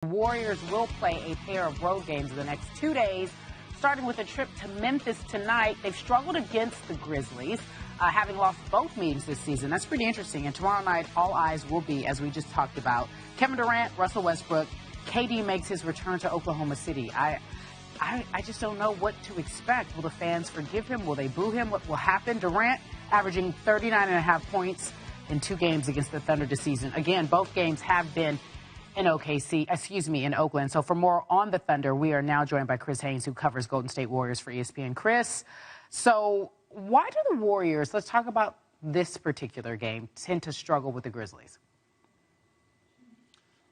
The Warriors will play a pair of road games in the next 2 days, starting with a trip to Memphis tonight. They've struggled against the Grizzlies, having lost both meetings this season. That's pretty interesting. And tomorrow night, all eyes will be, as we just talked about, Kevin Durant, Russell Westbrook. KD makes his return to Oklahoma City. I just don't know what to expect. Will the fans forgive him? Will they boo him? What will happen? Durant averaging 39.5 points in 2 games against the Thunder this season. Again, both games have been in in Oakland. So for more on the Thunder, we are now joined by Chris Haynes, who covers Golden State Warriors for ESPN. Chris, so why do the Warriors, let's talk about this particular game, tend to struggle with the Grizzlies?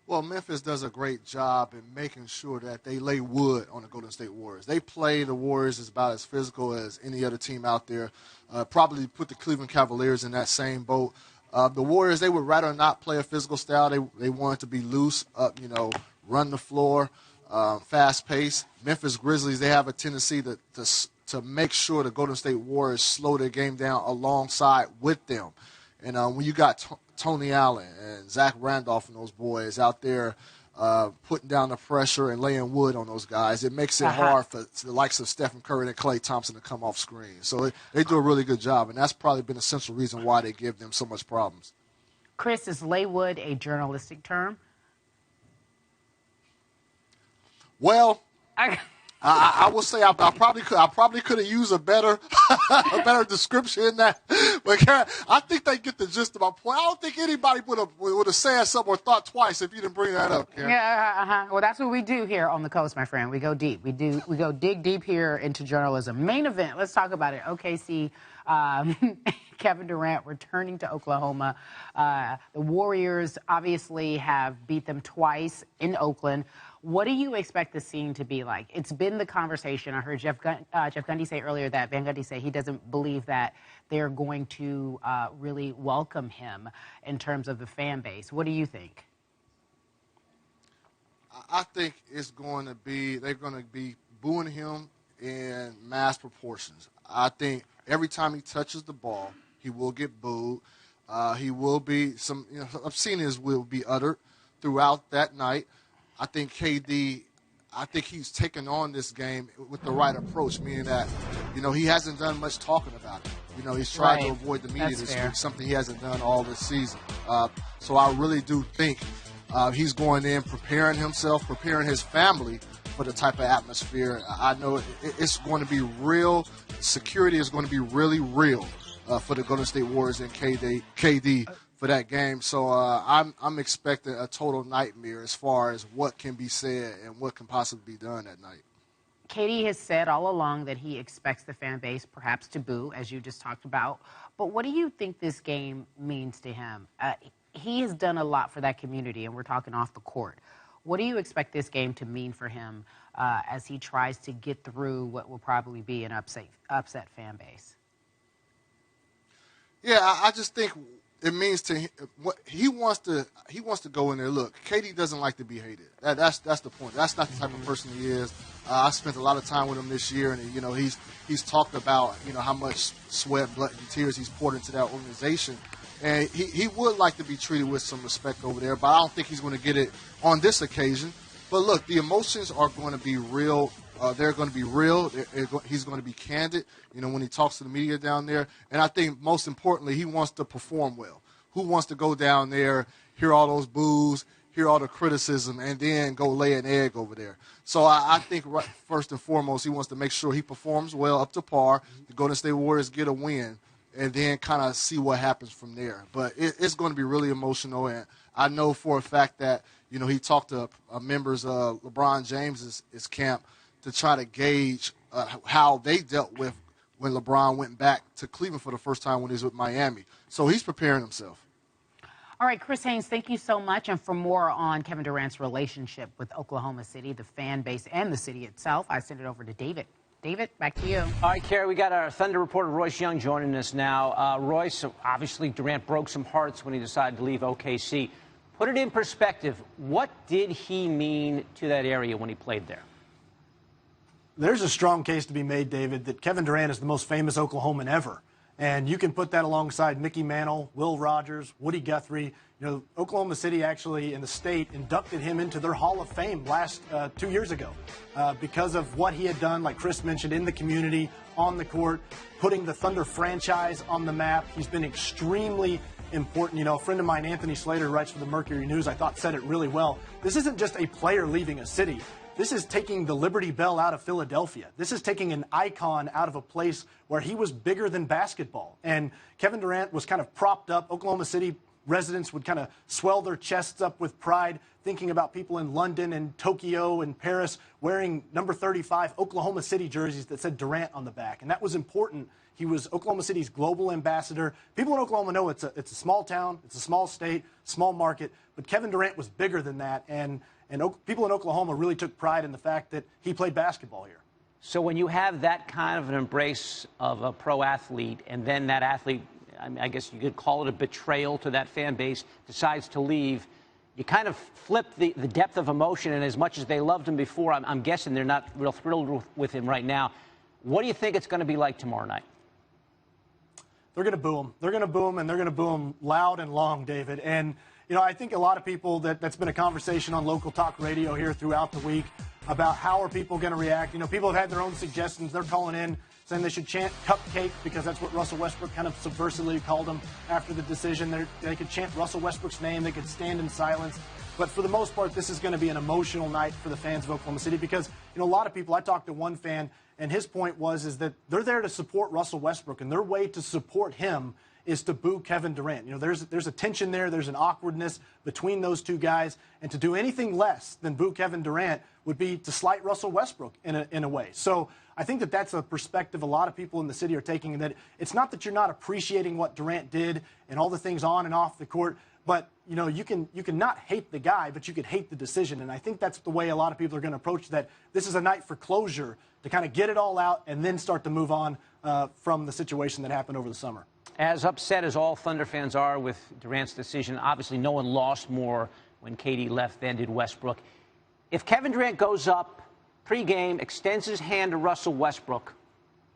Well, Memphis does a great job in making sure that they lay wood on the Golden State Warriors. They play the Warriors as about as physical as any other team out there. Probably put the Cleveland Cavaliers in that same boat. The Warriors, they would rather not play a physical style. They want it to be loose, run the floor, fast-paced. Memphis Grizzlies, they have a tendency to make sure the Golden State Warriors slow their game down alongside with them. And when you got Tony Allen and Zach Randolph and those boys out there putting down the pressure and laying wood on those guys, it makes it hard for the likes of Stephen Curry and Klay Thompson to come off screen. So they do a really good job, and that's probably been a central reason why they give them so much problems. Chris, is lay wood a journalistic term? Well, I will say I probably could have used a better description in that. But I think they get the gist of my point. I don't think anybody would have said something or thought twice if you didn't bring that up, Karen. Yeah, Well, that's what we do here on the coast, my friend. We go deep. We go dig deep here into journalism. Main event. Let's talk about it. OKC. Kevin Durant returning to Oklahoma. The Warriors obviously have beat them twice in Oakland. What do you expect the scene to be like? It's been the conversation. I heard Jeff Gundy say earlier that Van Gundy say he doesn't believe that they're going to really welcome him in terms of the fan base. What do you think? I think they're going to be booing him in mass proportions. I think every time he touches the ball, he will get booed. He will be obscenities will be uttered throughout that night. I think KD, he's taken on this game with the right approach, meaning that, he hasn't done much talking about it. He's tried to avoid the media this week, something he hasn't done all this season. So I really do think he's going in, preparing himself, preparing his family for the type of atmosphere. I know it's going to be real. Security is going to be really real for the Golden State Warriors and KD for that game. So I'm expecting a total nightmare as far as what can be said and what can possibly be done that night. KD has said all along that he expects the fan base perhaps to boo, as you just talked about. But what do you think this game means to him? He has done a lot for that community, and we're talking off the court. What do you expect this game to mean for him as he tries to get through what will probably be an upset fan base? Yeah, I just think it means to him, he wants to go in there. Look, KD doesn't like to be hated. That's the point. That's not the type of person he is. I spent a lot of time with him this year, and he's talked about how much sweat, blood, and tears he's poured into that organization, and he would like to be treated with some respect over there. But I don't think he's going to get it on this occasion. But look, the emotions are going to be real. They're going to be real. He's going to be candid, when he talks to the media down there. And I think most importantly, he wants to perform well. Who wants to go down there, hear all those boos, hear all the criticism, and then go lay an egg over there? So I think first and foremost, he wants to make sure he performs well, up to par. The Golden State Warriors get a win, and then kind of see what happens from there. But it's going to be really emotional, and I know for a fact that, he talked to members of LeBron James's camp to try to gauge how they dealt with when LeBron went back to Cleveland for the first time when he was with Miami. So he's preparing himself. All right, Chris Haynes, thank you so much. And for more on Kevin Durant's relationship with Oklahoma City, the fan base, and the city itself, I send it over to David. David, back to you. All right, Carrie, we got our Thunder reporter Royce Young joining us now. Royce, obviously Durant broke some hearts when he decided to leave OKC. Put it in perspective, what did he mean to that area when he played there? There's a strong case to be made, David, that Kevin Durant is the most famous Oklahoman ever. And you can put that alongside Mickey Mantle, Will Rogers, Woody Guthrie. You know, Oklahoma City actually in the state inducted him into their Hall of Fame 2 years ago because of what he had done, like Chris mentioned, in the community, on the court, putting the Thunder franchise on the map. He's been extremely important. You know, a friend of mine, Anthony Slater, who writes for the Mercury News, I thought said it really well. This isn't just a player leaving a city. This is taking the Liberty Bell out of Philadelphia. This is taking an icon out of a place where he was bigger than basketball. And Kevin Durant was kind of propped up. Oklahoma City residents would kind of swell their chests up with pride, thinking about people in London and Tokyo and Paris wearing number 35 Oklahoma City jerseys that said Durant on the back. And that was important. He was Oklahoma City's global ambassador. People in Oklahoma know it's a small town, it's a small state, small market, but Kevin Durant was bigger than that. And people in Oklahoma really took pride in the fact that he played basketball here. So when you have that kind of an embrace of a pro athlete, and then that athlete, I guess you could call it a betrayal to that fan base, decides to leave, you kind of flip the depth of emotion. And as much as they loved him before, I'm guessing they're not real thrilled with him right now. What do you think it's going to be like tomorrow night? They're going to boo him. They're going to boo him, and they're going to boo him loud and long, David. And, you know, I think a lot of people, that's been a conversation on local talk radio here throughout the week about how are people going to react. You know, people have had their own suggestions. They're calling in saying they should chant cupcake because that's what Russell Westbrook kind of subversively called him after the decision. They could chant Russell Westbrook's name. They could stand in silence. But for the most part, this is going to be an emotional night for the fans of Oklahoma City because, you know, a lot of people, I talked to one fan, and his point is that they're there to support Russell Westbrook, and their way to support him is to boo Kevin Durant. You know, there's a tension there. There's an awkwardness between those two guys. And to do anything less than boo Kevin Durant would be to slight Russell Westbrook in a way. So I think that that's a perspective a lot of people in the city are taking, and that it's not that you're not appreciating what Durant did and all the things on and off the court, but, you know, you can not hate the guy, but you could hate the decision. And I think that's the way a lot of people are going to approach that. This is a night for closure, to kind of get it all out and then start to move on from the situation that happened over the summer. As upset as all Thunder fans are with Durant's decision, obviously no one lost more when KD left than did Westbrook. If Kevin Durant goes up pregame, extends his hand to Russell Westbrook,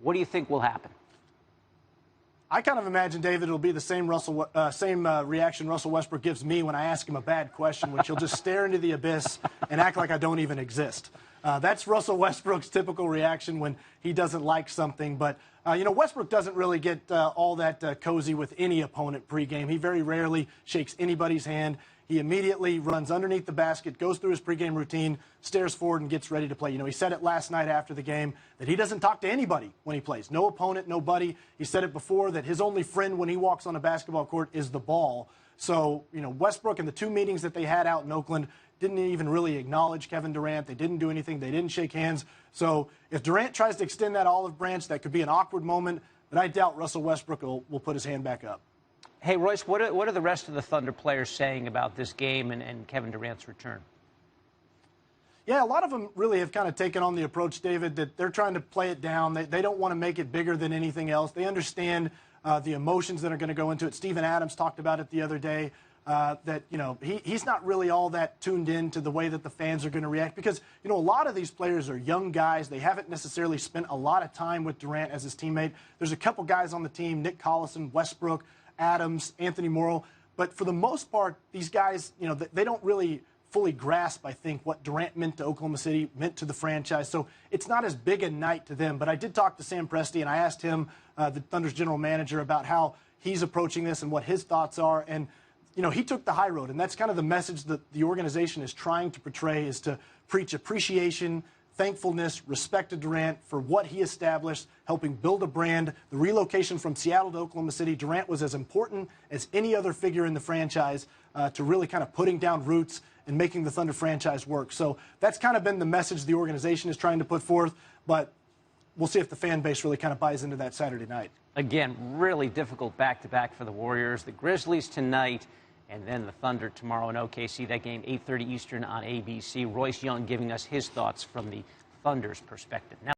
what do you think will happen? I kind of imagine, David, it'll be the same reaction Russell Westbrook gives me when I ask him a bad question, which he'll just stare into the abyss and act like I don't even exist. That's Russell Westbrook's typical reaction when he doesn't like something. But, you know, Westbrook doesn't really get all that cozy with any opponent pregame. He very rarely shakes anybody's hand. He immediately runs underneath the basket, goes through his pregame routine, stares forward, and gets ready to play. You know, he said it last night after the game that he doesn't talk to anybody when he plays. No opponent, no buddy. He said it before that his only friend when he walks on a basketball court is the ball. So, you know, Westbrook in the two meetings that they had out in Oakland didn't even really acknowledge Kevin Durant. They didn't do anything. They didn't shake hands. So if Durant tries to extend that olive branch, that could be an awkward moment. But I doubt Russell Westbrook will put his hand back up. Hey, Royce, what are the rest of the Thunder players saying about this game and Kevin Durant's return? Yeah, a lot of them really have kind of taken on the approach, David, that they're trying to play it down. They don't want to make it bigger than anything else. They understand the emotions that are going to go into it. Steven Adams talked about it the other day, that, you know, he's not really all that tuned in to the way that the fans are going to react because, you know, a lot of these players are young guys. They haven't necessarily spent a lot of time with Durant as his teammate. There's a couple guys on the team, Nick Collison, Westbrook, Adams, Anthony Morrow. But for the most part, these guys, you know, they don't really fully grasp, I think, what Durant meant to Oklahoma City, meant to the franchise. So it's not as big a night to them. But I did talk to Sam Presti, and I asked him, the Thunder's general manager, about how he's approaching this and what his thoughts are. And, you know, he took the high road. And that's kind of the message that the organization is trying to portray, is to preach appreciation, thankfulness, respect to Durant for what he established, helping build a brand. The relocation from Seattle to Oklahoma City, Durant was as important as any other figure in the franchise to really kind of putting down roots and making the Thunder franchise work. So that's kind of been the message the organization is trying to put forth, but we'll see if the fan base really kind of buys into that Saturday night. Again, really difficult back-to-back for the Warriors. The Grizzlies tonight, and then the Thunder tomorrow in OKC. That game, 8:30 Eastern on ABC. Royce Young giving us his thoughts from the Thunder's perspective. Now